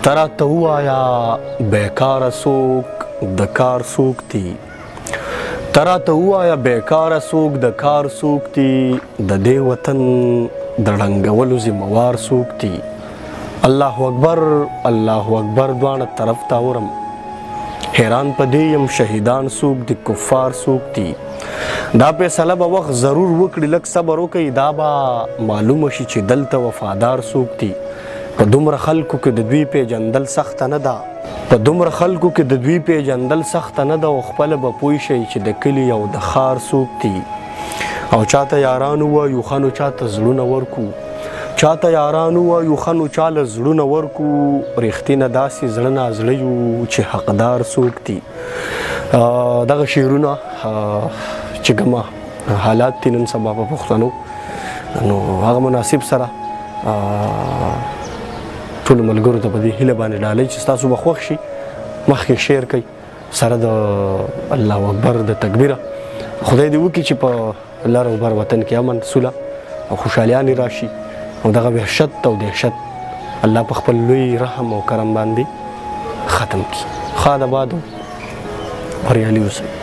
ته راته ووایه بیکاره څوک د کار څوک دي، ته راته ووایه بیکاره څوک د کار څوک دي، د دې وطن د ړنګولو ذموار څوک دي. الله اکبر الله اکبر دواړه طرف ته اورم، حیران په دې یم شهیدان څوک دي کفار څوک دي. دا فیصله به وخت ضرور وکړي، لږ صبر وکړئ، دا به معلومه شي چې دلته وفادار څوک دي. په دومره خلکو کې د دوی پیژندل سخته نه ده، په دومره خلکو کې د دوی پیژندل سخته نه ده، او خپله به پوه شئ چې د کلي او د ښار څوک دي. او چاته یاران ووایو ښه نو چاته زړونه ورکو، چاته یاران ووایو ښه نو چاله زړونه ورکو، رښتینه داسې زړه نازړه یو چې حقدار څوک دي. دغه شعرونه چې کومه حالات دي نن سبا په پښتنو، نو هغه مناسب سره ټولو ملګرو ته په دې هیله باندې ډالۍ چې ستاسو به خوښ شي. مخکې شیر کوئ سره د الله اکبر د تکبیره. خدای دې وکړي چې په لر او بر وطن کې امن سوله او خوشحالیانې راشي، او دغه وحشت او دهشت الله په خپل لوی رحم او کرم باندې ختم کړي. ښاد آباد او بریالي اوسئ.